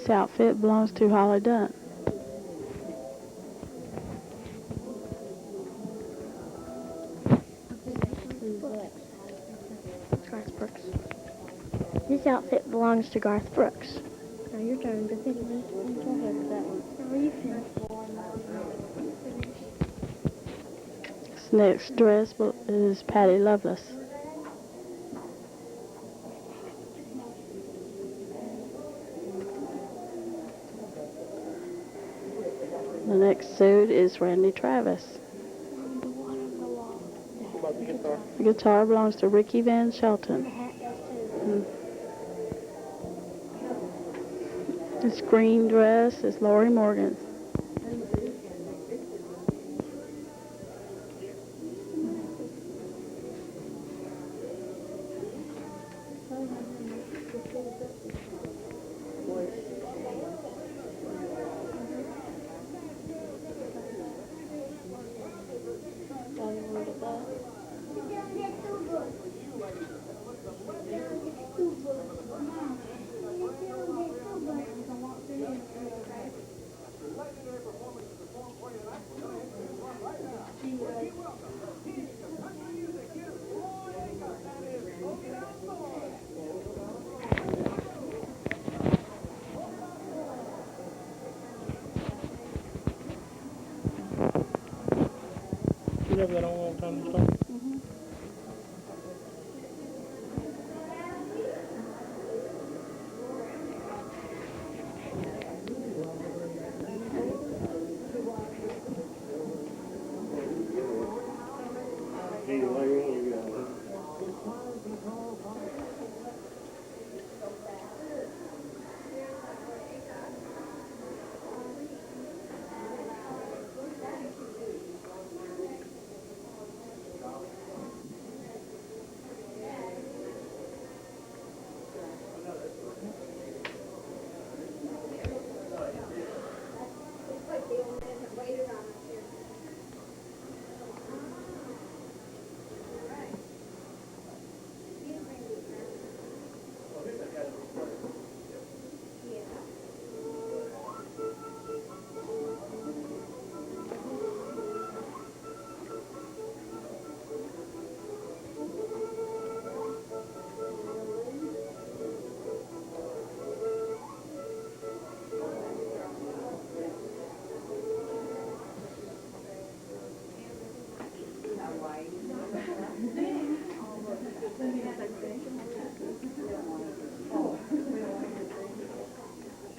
This outfit belongs to Holly Dunn. Garth Brooks. This outfit belongs to Garth Brooks. Now your turn to finish. Go ahead with that one. No, you finish. This next dress is Patty Loveless. The next suit is Randy Travis. The guitar belongs to Ricky Van Shelton. This green dress is Lori Morgan. You have that on all the time to start?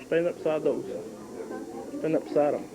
Stand up beside those. Stand up beside them.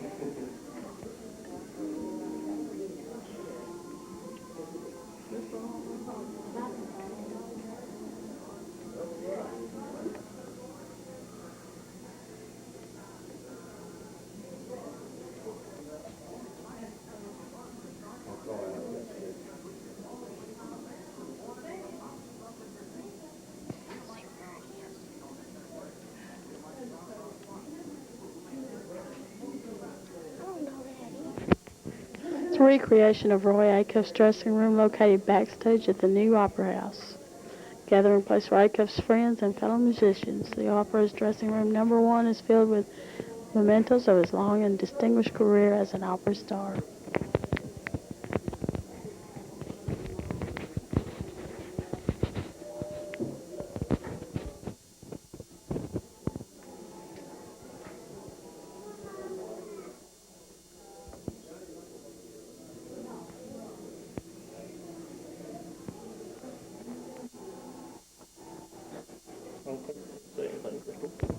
It's a recreation of Roy Acuff's dressing room located backstage at the new Opera House. Gathering place for Acuff's friends and fellow musicians. The opera's dressing room #1 is filled with mementos of his long and distinguished career as an opera star. Okay. Say anything, Crystal.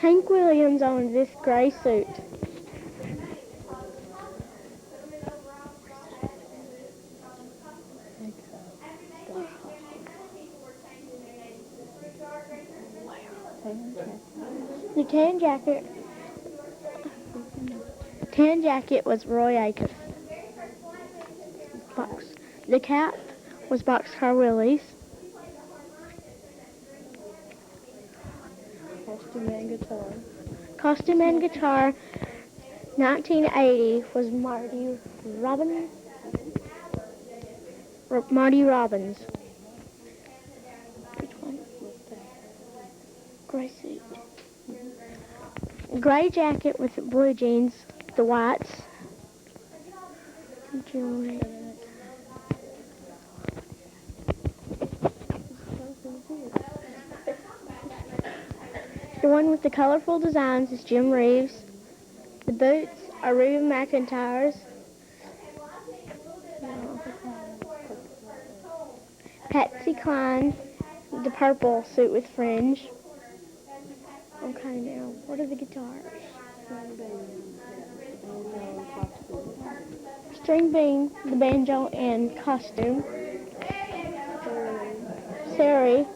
Hank Williams owned this gray suit. The tan jacket was Roy Acuff. The cap was Boxcar Willie's. Costume and guitar, 1980 was Marty Robbins. Marty Robbins. Which one? Gray suit. Gray jacket with blue jeans, the whites. Jewelry. The one with the colorful designs is Jim Reeves. The boots are Reuben McIntyre's. Patsy Cline, the purple suit with fringe. Okay, now, what are the guitars? String Bean, the banjo and costume. Sari,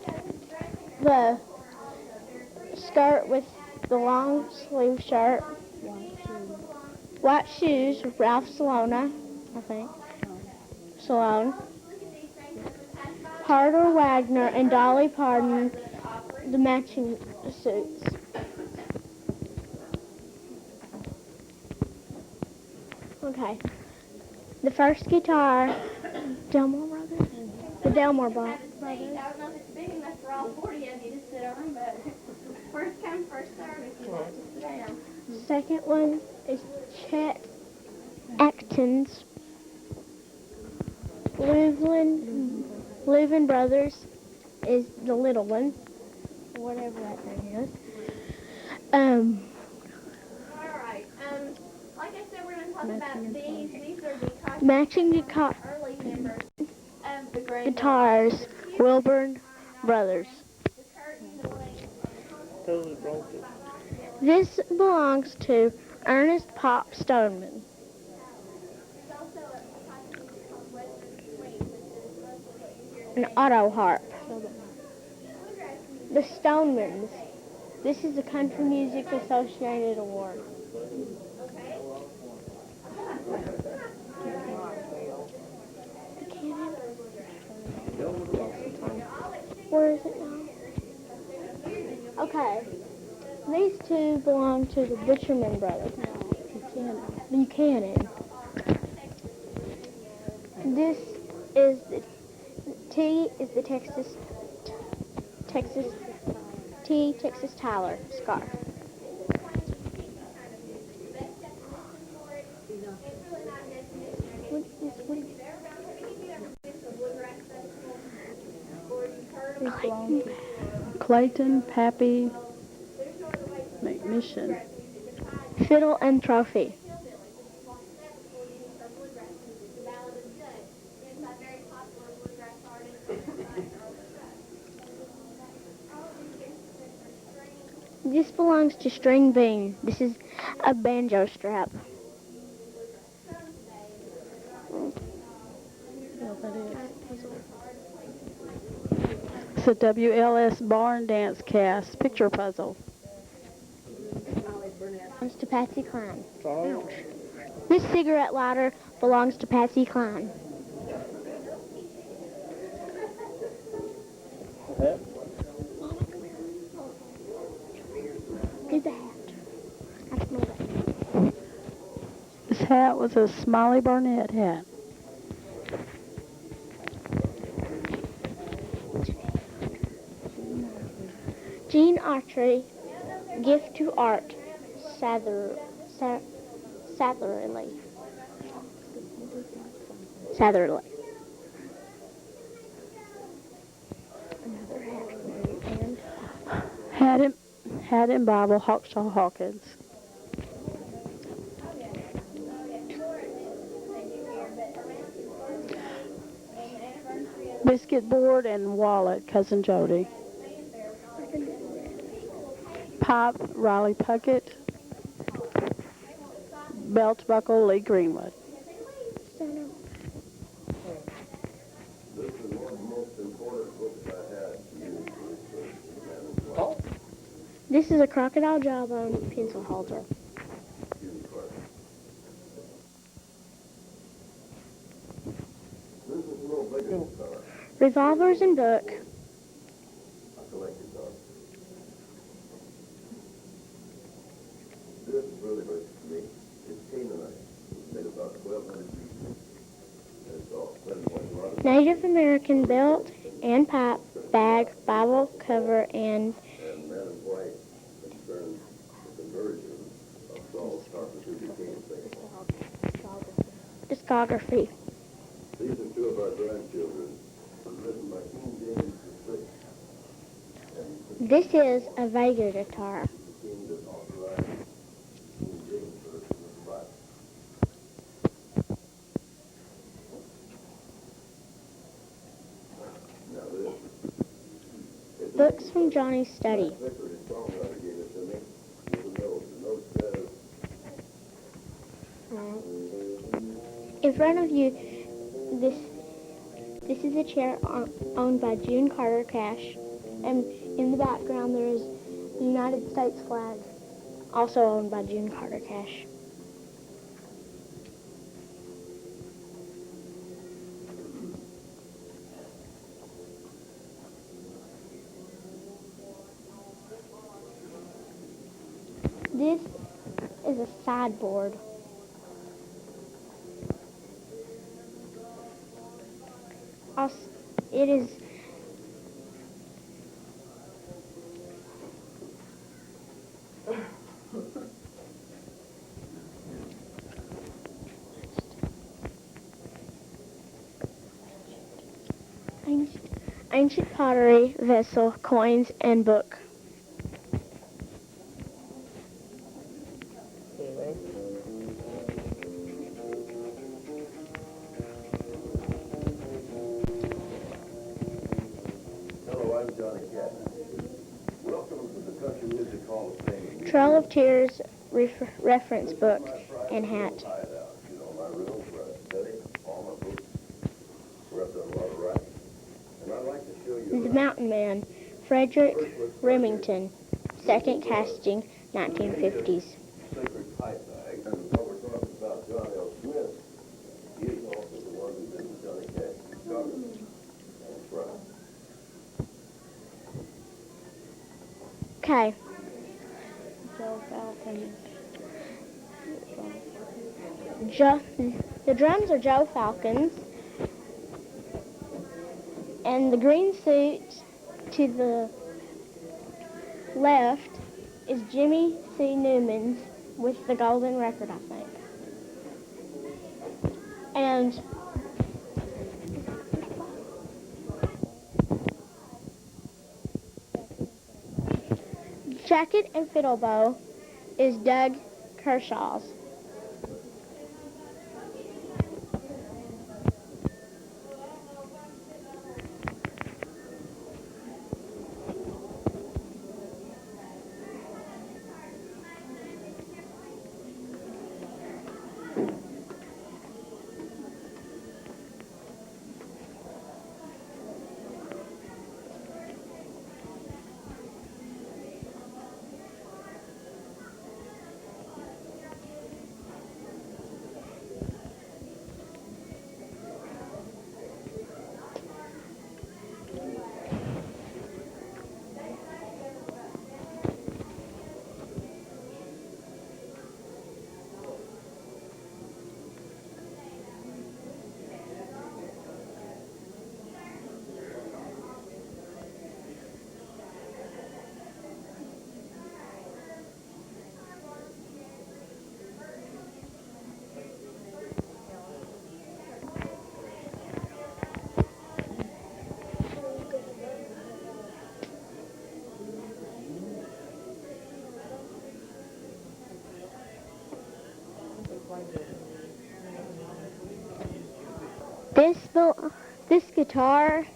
the skirt with the long sleeve shirt. White shoes with Ralph Salona, I think. Salone. Harder Wagner and Dolly Parton, the matching suits. Okay. The first guitar, Delmore Brothers? The Delmore Brothers. I don't know if it's big enough for all 40 of you to sit on, but first come, first serve if you want to sit down. Second one is Chet Atkins. Louvin Brothers is the little one, whatever that thing is. All right. Like I said, we're going to talk about these. These are the Matching early members of the Grand guitars, Wilburn Brothers. This belongs to Ernest Pop Stoneman. An auto harp. The Stonemans. This is a Country Music Associated award. Where is it now? Okay. These two belong to the Butcherman Brothers. Buchanan. This is the T is the Texas Tyler scarf. Clayton Pappy McMission. Fiddle and trophy. This belongs to String Bean. This is a banjo strap. It's a WLS barn dance cast picture puzzle. Belongs to Patsy Cline. This cigarette lighter belongs to Patsy Cline. Get the hat. I smell that. This hat was a Smiley Barnett hat. Gene Autry, gift to art, Satherley. Satherley. Hat and Bible, Hawkshaw Hawkins. Biscuit board and wallet, Cousin Jody. Pipe, Riley Puckett. Belt buckle, Lee Greenwood. This is a crocodile jawbone pencil holder. Revolvers and book. This is really good for me. It's Canaanite. It's made about 1,200 pieces. And it's all plenty of water. Native American belt and pipe, bag, Bible cover, and And man in white concerns the conversion of Saul's Tarsus who became famous. discography. These are two of our grandchildren, written by King James VI. And This is a Vega guitar. the king that authorized King James version of the Bible. Now this. Books from Johnny's study. Vicar and songwriter gave it to me. Here's a note. The note says, In front of you, this is a chair owned by June Carter Cash, and in the background there is the United States flag, also owned by June Carter Cash. This is a sideboard. It is ancient pottery, vessel, coins, and book. hello, I'm Johnny Cash. Welcome to the Country Music Hall of Fame. Trail of Tears reference book and hat. Hideout. You know, my room where I study, all my books. We're up there a lot of writing. And I'd like to show you The Mountain Man, Frederick Remington, second casting, 1950s. sacred pipe bag. And what we're talking about, John L. Smith, he is also the one who did the Johnny Cash discography. That's right. Okay. Joe Falcon. The drums are Joe Falcon's, and the green suit to the left is Jimmy C. Newman's with the golden record, I think. And jacket and fiddle bow is Doug Kershaw's. This guitar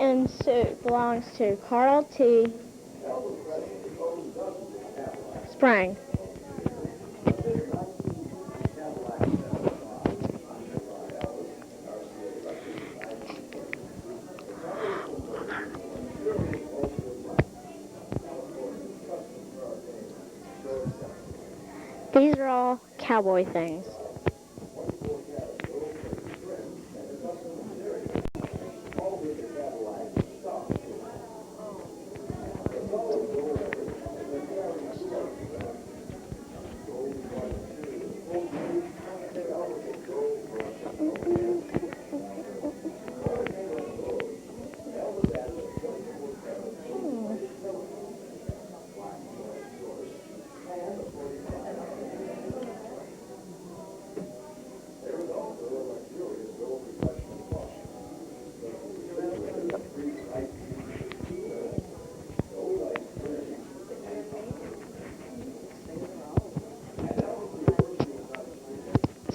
and suit belongs to Carl T. Spring. These are all cowboy things.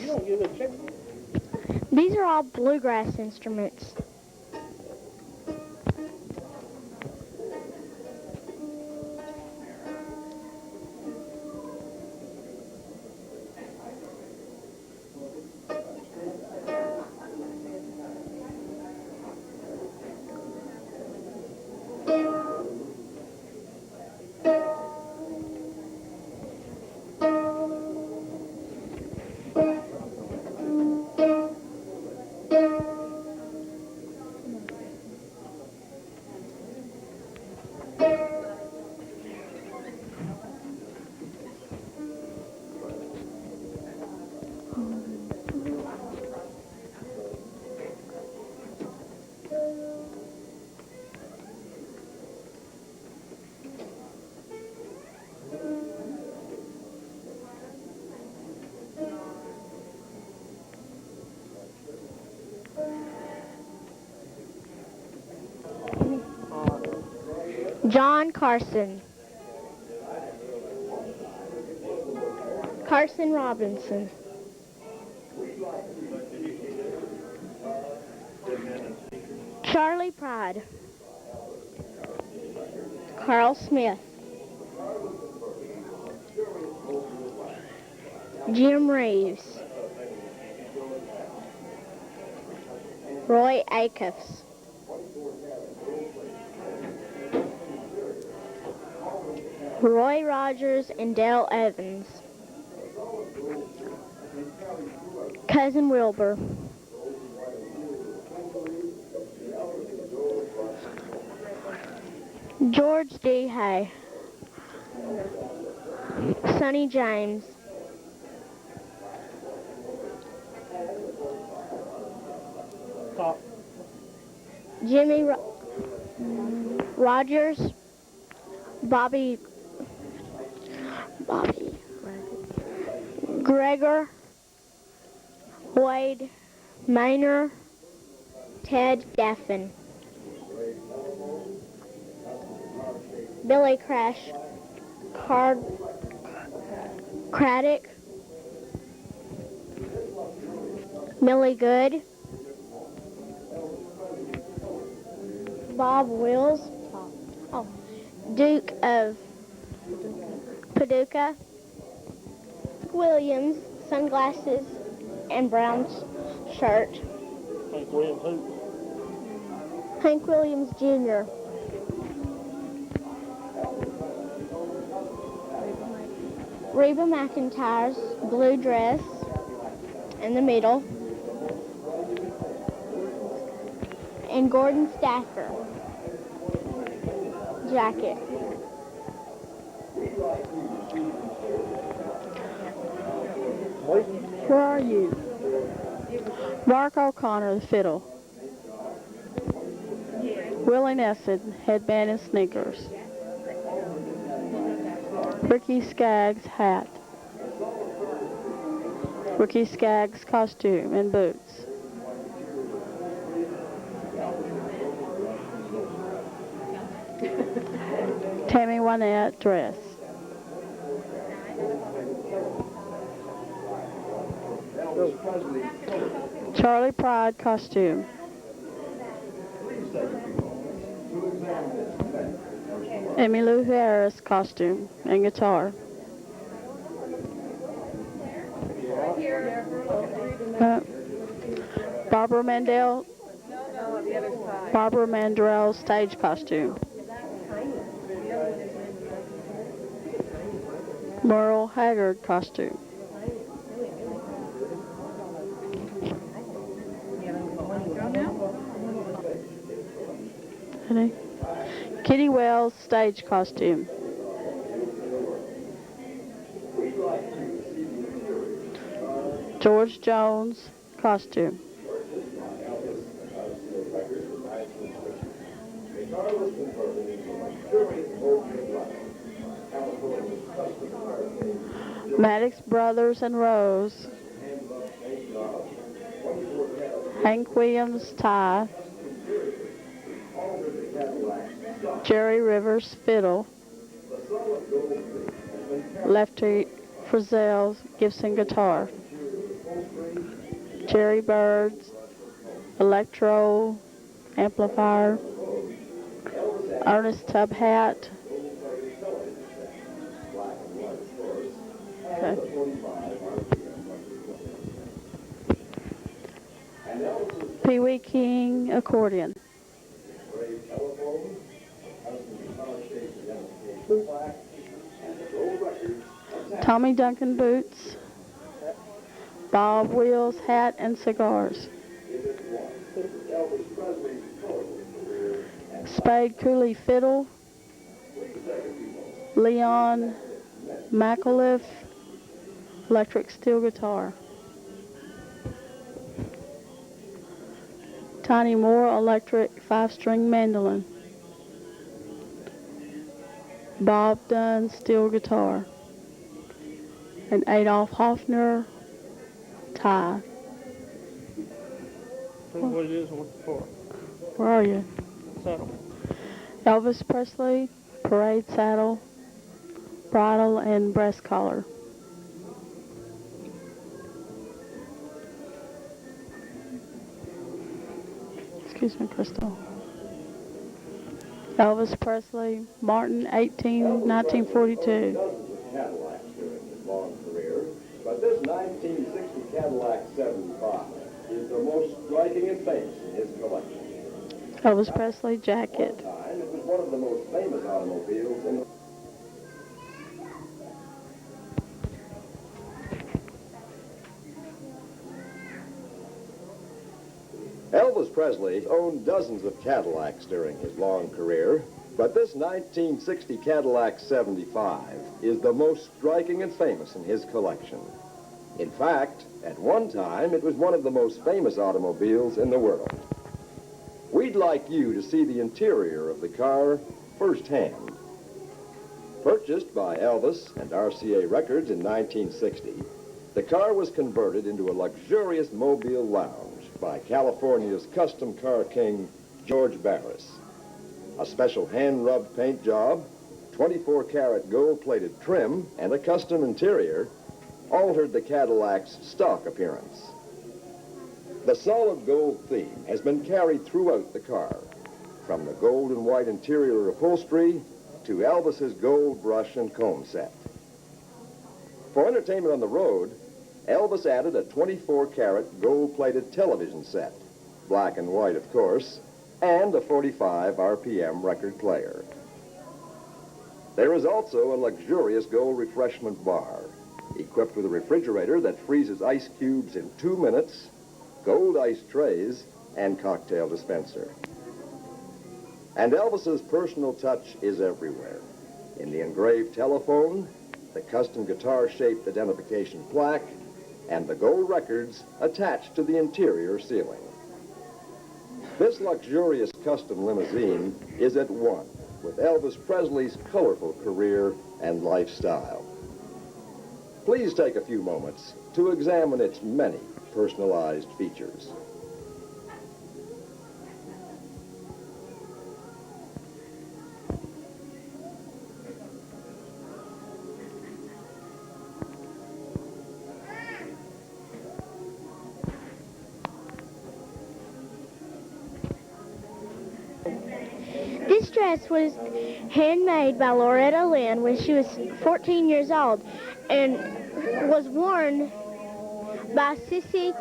You don't give a check. These are all bluegrass instruments. John Carson. Carson Robinson. Charlie Pride. Carl Smith. Jim Reeves. Roy Acuffs. Roy Rogers and Dale Evans. Cousin Wilbur. George D. Hay. Sonny James. Top. Jimmy Rogers. Bobby Gregor. Wade Maynor. Ted Gaffin. Billy Crash Craddock. Millie Good. Bob Wills. Duke of Paducah. Williams, sunglasses and brown shirt. Hank Williams who? Hank Williams Jr. Reba McEntire's blue dress in the middle. And Gordon Stacker jacket. Where are you? Mark O'Connor, the fiddle. Willie Nesson, headband and sneakers. Ricky Skaggs, hat. Ricky Skaggs, costume and boots. Tammy Wynette, dress. Charlie Pride, costume. Emmylou Harris, costume and guitar. Barbara Mandrell's stage costume. Merle Haggard costume. Ready? Kitty Wells stage costume. George Jones costume. Maddox Brothers and Rose. Hank Williams tie. Jerry Rivers fiddle. Lefty Frizzell's Gibson guitar. Jerry Bird's electro amplifier. Ernest Tubb hat. Okay. Pee Wee King accordion. Tommy Duncan boots. Bob Wills hat and cigars. Spade Cooley fiddle. Leon McAuliffe electric steel guitar. Tiny Moore electric 5-string mandolin. Bob Dunn steel guitar. And Adolf Hoffner tie. What it is and what it's for. Where are you? Saddle. Elvis Presley parade saddle, bridle and breast collar. Excuse me, Crystal. Elvis Presley, Martin, 1942. Cadillacs during his long career, but this 1960 Cadillac 75 is the most striking and famous in his collection. Elvis Presley jacket. At one time, it was one of the most famous automobiles in the Elvis Presley owned dozens of Cadillacs during his long career, but this 1960 Cadillac 75 is the most striking and famous in his collection. In fact, at one time, it was one of the most famous automobiles in the world. We'd like you to see the interior of the car firsthand. Purchased by Elvis and RCA Records in 1960, the car was converted into a luxurious mobile lounge by California's custom car king, George Barris. A special hand-rubbed paint job, 24-karat gold-plated trim, and a custom interior altered the Cadillac's stock appearance. The solid gold theme has been carried throughout the car, from the gold and white interior upholstery to Elvis's gold brush and comb set. For entertainment on the road, Elvis added a 24-karat gold-plated television set, black and white, of course, and a 45 RPM record player. There is also a luxurious gold refreshment bar, equipped with a refrigerator that freezes ice cubes in 2 minutes, gold ice trays, and cocktail dispenser. And Elvis's personal touch is everywhere. In the engraved telephone, the custom guitar-shaped identification plaque, and the gold records attached to the interior ceiling. This luxurious custom limousine is at one with Elvis Presley's colorful career and lifestyle. Please take a few moments to examine its many personalized features. This dress was handmade by Loretta Lynn when she was 14 years old and was worn by Sissy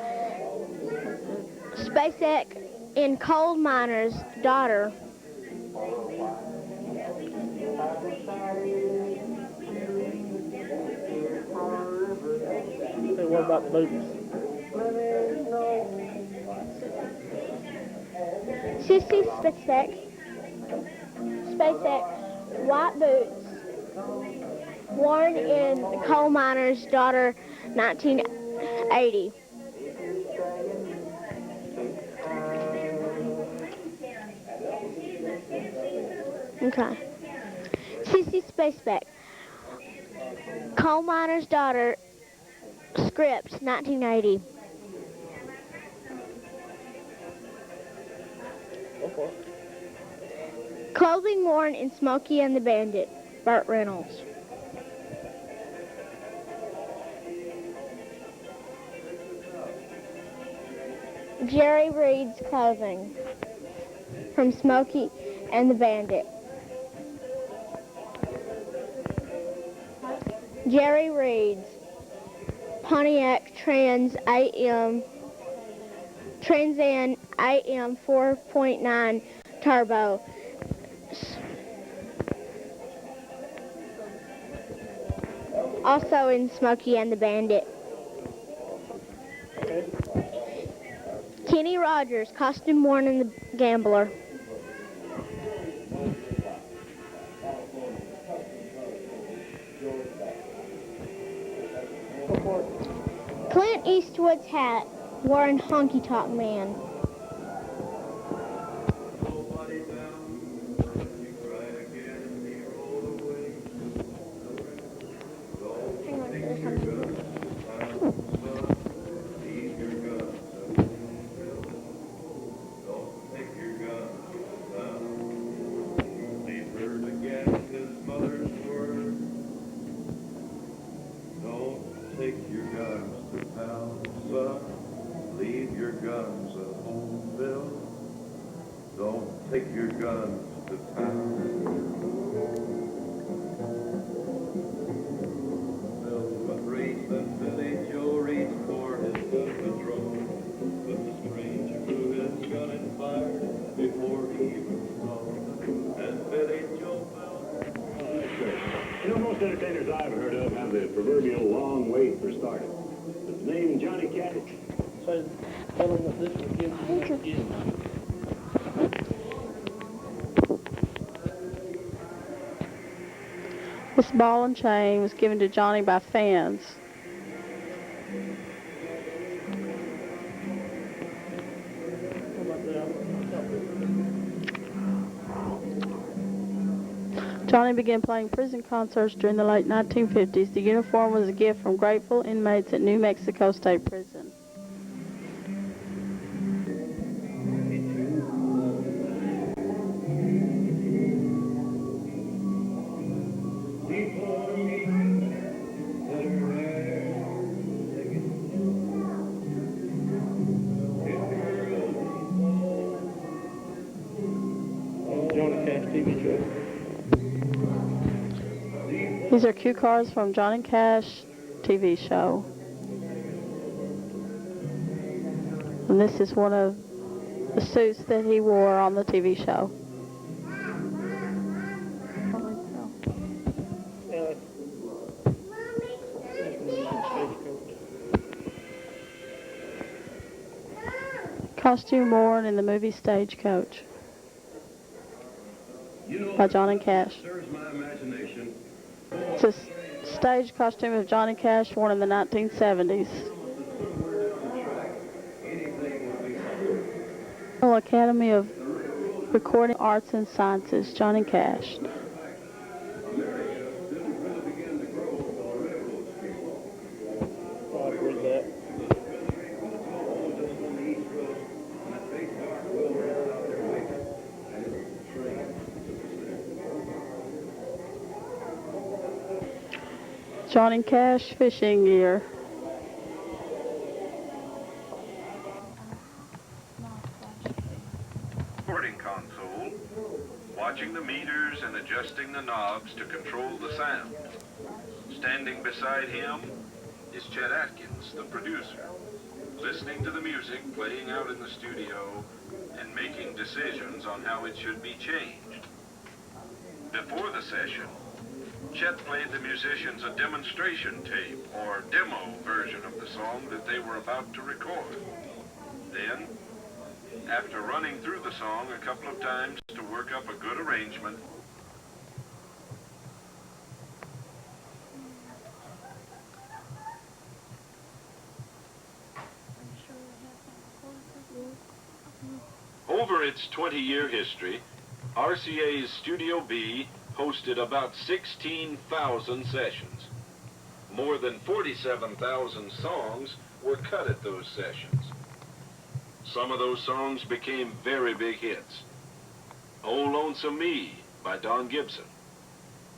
Spacek in Coal Miner's Daughter. Hey, what about the movies? Sissy Spacek, White Boots, worn in Coal Miner's Daughter, 1980. Okay. Sissy Spacek, Coal Miner's Daughter, script, 1980. Go for it. Clothing worn in Smokey and the Bandit, Burt Reynolds. Jerry Reed's clothing from Smokey and the Bandit. Jerry Reed's Pontiac Trans Am 4.9 Turbo. Also in Smokey and the Bandit. Okay. Kenny Rogers, costume worn in The Gambler. Go for it. Clint Eastwood's hat, worn Honky Tonk Man. Hang on, there's something. Take your guns to pound, son. Leave your guns at home, Bill. Don't take your guns to pound. Bill but Reed and Billy Joe reached for his gun patrol, but the stranger threw his gun and fired before he even saw. And Billy Joe fell. You know, most entertainers I've heard of have the proverbial long wait for starting. His name, Johnny Cash. So, tell them that this was given to you. This ball and chain was given to Johnny by fans. What about that? Johnny began playing prison concerts during the late 1950s. The uniform was a gift from grateful inmates at New Mexico State Prison. Johnny Cash TV show. These are cue cards from Johnny Cash TV show. And this is one of the suits that he wore on the TV show. Yeah. Costume worn in the movie Stagecoach by Johnny Cash. Serves my imagination. It's a stage costume of Johnny Cash worn in the 1970s. Academy of Recording Arts and Sciences, Johnny Cash. Oh, I read that. Johnny Cash fishing gear. Recording console, watching the meters and adjusting the knobs to control the sound. Standing beside him is Chet Atkins, the producer. listening to the music playing out in the studio and making decisions on how it should be changed. Before the session, Chet played the musicians a demonstration tape or demo version of the song that they were about to record. Then, after running through the song a couple of times to work up a good arrangement, over its 20-year history, RCA's Studio B hosted about 16,000 sessions. More than 47,000 songs were cut at those sessions. Some of those songs became very big hits. Oh Lonesome Me by Don Gibson,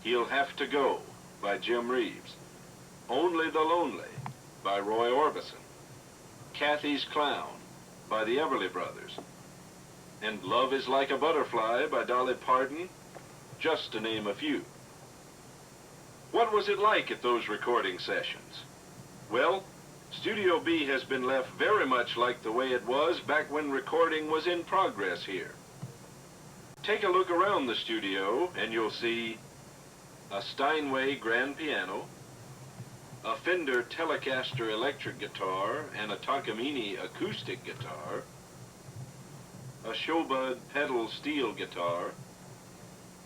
He'll Have to Go by Jim Reeves, Only the Lonely by Roy Orbison, Kathy's Clown by the Everly Brothers, and Love is Like a Butterfly by Dolly Parton, just to name a few. What was it like at those recording sessions? Well, Studio B has been left very much like the way it was back when recording was in progress here. Take a look around the studio and you'll see a Steinway grand piano, a Fender Telecaster electric guitar and a Takamine acoustic guitar, a Showbud pedal steel guitar,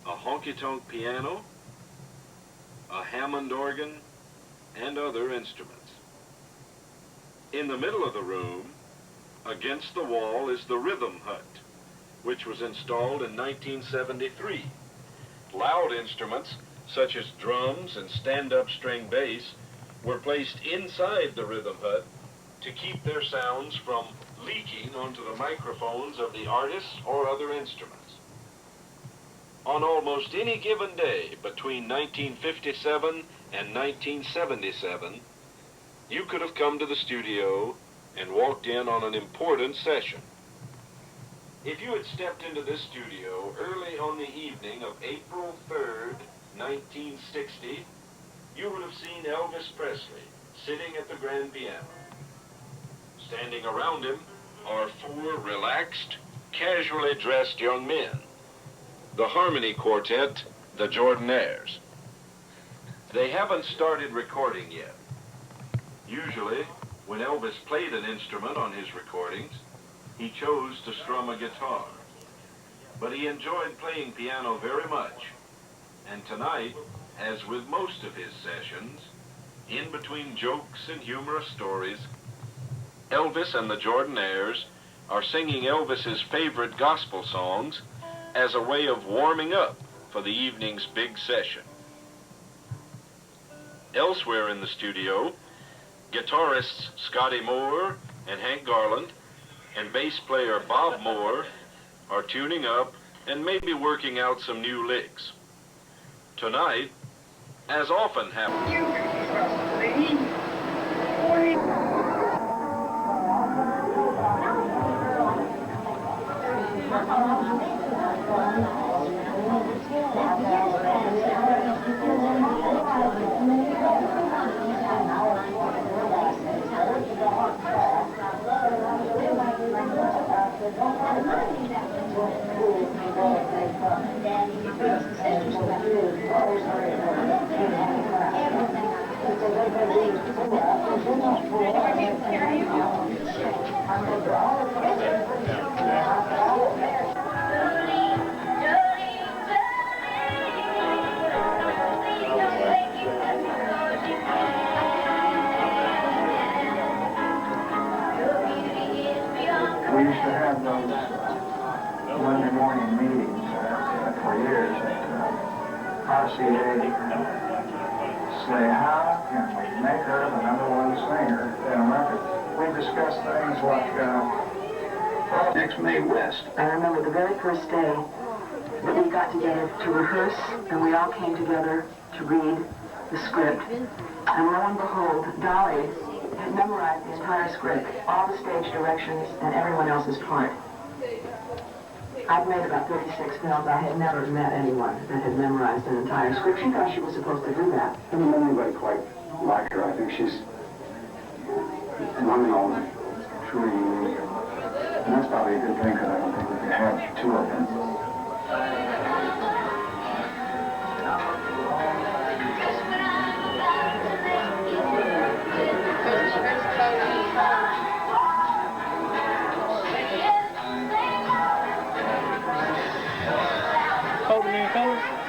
a honky-tonk piano, a Hammond organ, and other instruments. In the middle of the room, against the wall, is the Rhythm Hut, which was installed in 1973. Loud instruments, such as drums and stand-up string bass, were placed inside the Rhythm Hut to keep their sounds from leaking onto the microphones of the artists or other instruments. On almost any given day between 1957 and 1977, you could have come to the studio and walked in on an important session. If you had stepped into this studio early on the evening of April 3rd, 1960, you would have seen Elvis Presley sitting at the grand piano. Standing around him are four relaxed, casually dressed young men, the harmony quartet, the Jordanaires. They haven't started recording yet. Usually, when Elvis played an instrument on his recordings, he chose to strum a guitar. But he enjoyed playing piano very much. And tonight, as with most of his sessions, in between jokes and humorous stories, Elvis and the Jordanaires are singing Elvis's favorite gospel songs as a way of warming up for the evening's big session. Elsewhere in the studio, guitarists Scotty Moore and Hank Garland and bass player Bob Moore are tuning up and maybe working out some new licks. Tonight, as often happens, We used to have those Monday morning meetings for years at RCA. Say, how can we make her the #1 singer in America? We discussed things like Projects Mae West. I remember the very first day that we got together to rehearse, and we all came together to read the script. And lo and behold, Dolly had memorized the entire script, all the stage directions, and everyone else's part. I'd made about 36 films. I had never met anyone that had memorized an entire script. She thought she was supposed to do that. I don't know anybody quite like her. I think she's one and only. tree. And that's probably a good thing because I don't think we can have two of them. Hold them in colors.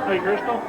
Hey, Crystal.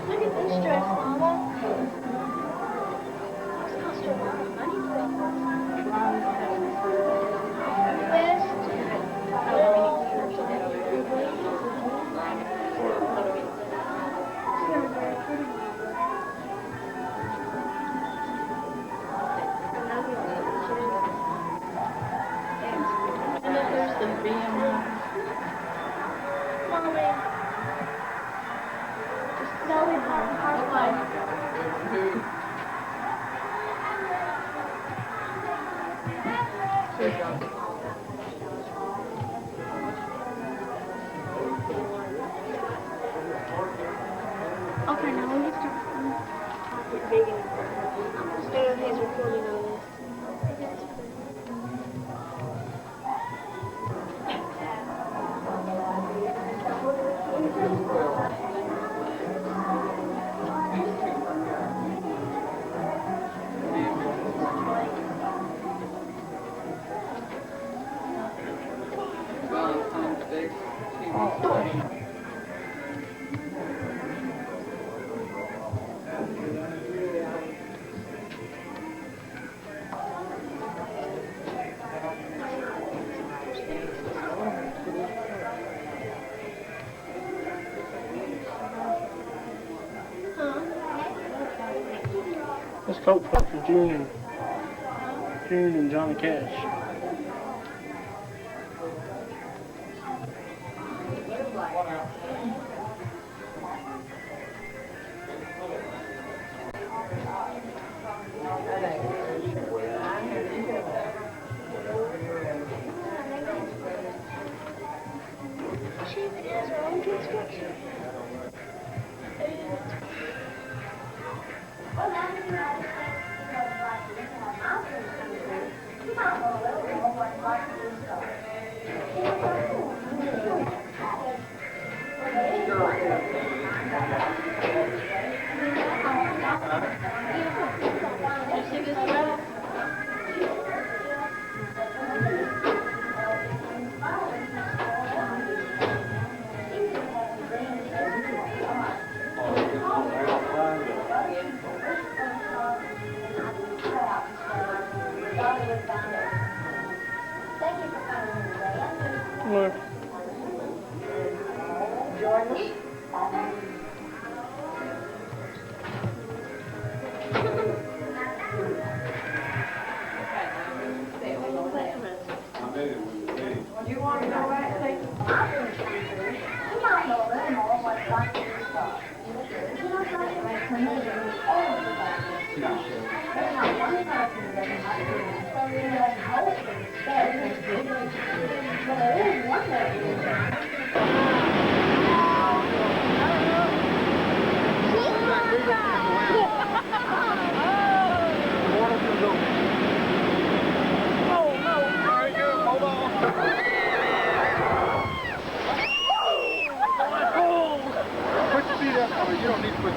Look at this dress, Mama. It's cost a lot of money for Okay, now let me start. Stay with his recording on this. Let's talk for June and Johnny Cash. Look.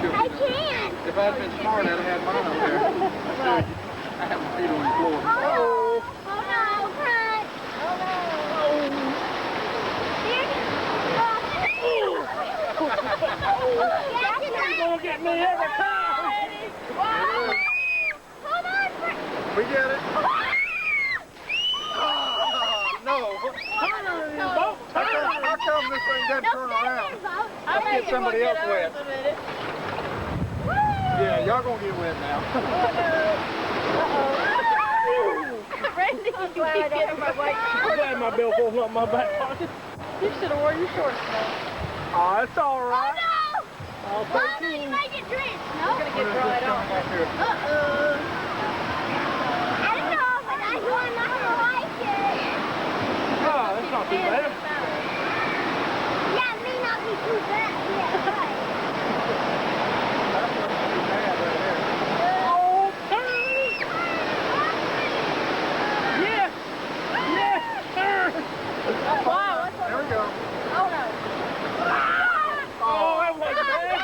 I can't. If I'd been smart, I'd have had mine up there. I have my feet on the floor. Oh no, front. You're gonna get me every time. Hold on, front. We get it. No. How come this thing doesn't turn around? Let's get somebody else wet. Yeah, y'all gonna get wet now. Randy, I'm glad I don't have my white I'm glad my billfold's not in my back pocket. You should have worn your shorts, man. Oh, it's all Oh right. no! I'll Oh take no, you. you might get drenched. No? You're gonna get dried off. Uh-oh. I don't know, but I'm not gonna like it. Oh, that's not too bad. Yeah, it may not be too bad. Yeah, right. Yes! Yes, sir! Wow, what's There we go. Oh no. Oh, that was bad.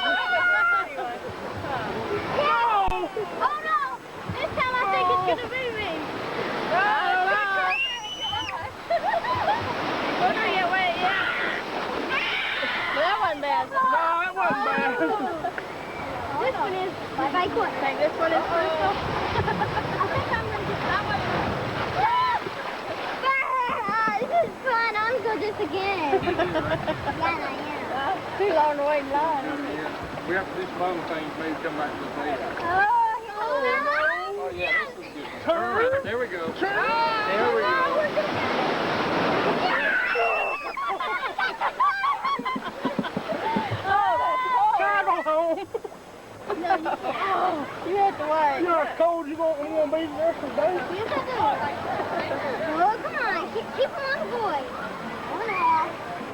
Oh no! This time I think it's gonna be me. Look at you, wait, yeah. That wasn't bad. No, that wasn't bad. This one is bye-bye corner. Think this one is Crystal? I think I'm gonna get that one. This is fun. I'm gonna go this again. Yeah, I am. Too long to wait in line. Yeah, we have to do some other things, maybe come back to the later. Oh, Yeah, this is good. Turn! There we go. There we go. Drive on home. No, you can't. You have to wait. You know it's cold, you won't be there for days. You can do it. Oh, come on. Keep him on the boy. Oh, no.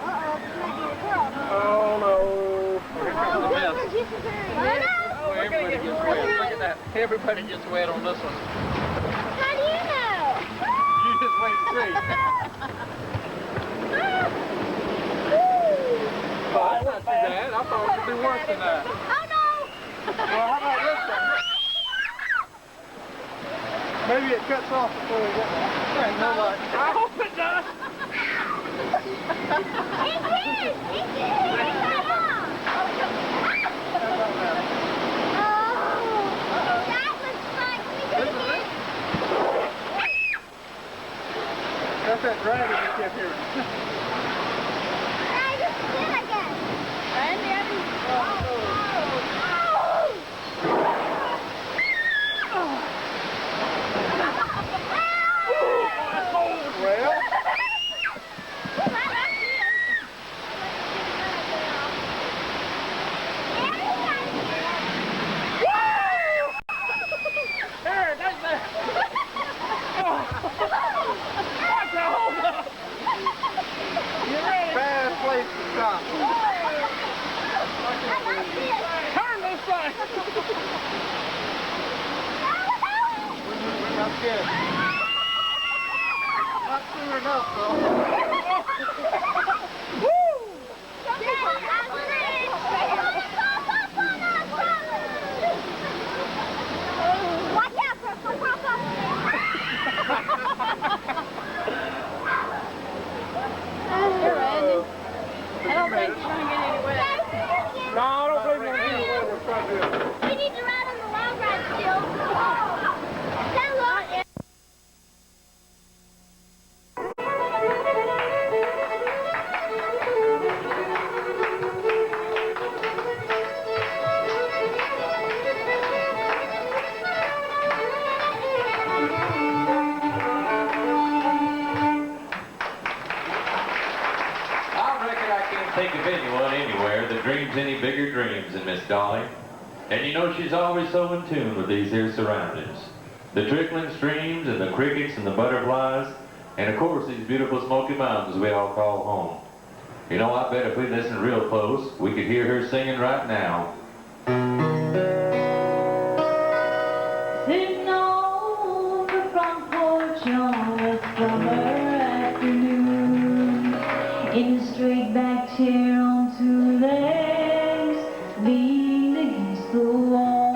Uh-oh. This might be the girl. Oh, no. Here comes the mess. Oh, no. Oh, everybody gets wet. Look at that. Everybody gets wet on this one. How do you know? You just wait and see. Oh, that's not too bad. I thought it would be worse than that. Oh, no. Well, how about this one? Maybe it cuts off before we get there. There ain't no luck. I hope it does. It did. It did. It cut off. Oh, that was fun. Can we do it again? That's that dragon you kept hearing. I just did again. Randy, I didn't... Well, there, that's that. Watch out, hold up. You ready? Bad place to stop. Not good. Not soon enough, though. Watch out, Crystal, Papa! Here, Randy. I don't think you're going to get any wet. No, I don't believe you're going to get away with that. We need to ride on the long ride still. Now look. Think of anyone anywhere that dreams any bigger dreams than Miss Dolly. And you know she's always so in tune with these here surroundings. The trickling streams and the crickets and the butterflies, and of course these beautiful Smoky Mountains we all call home. You know, I bet if we listened real close, we could hear her singing right now. Sitting on the front porch on a summer afternoon, in a straight back chair on two legs, leaned against the wall.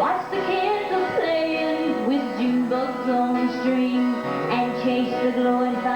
Watch the kids are playing with jukebox on the string, and chase the glowing fire.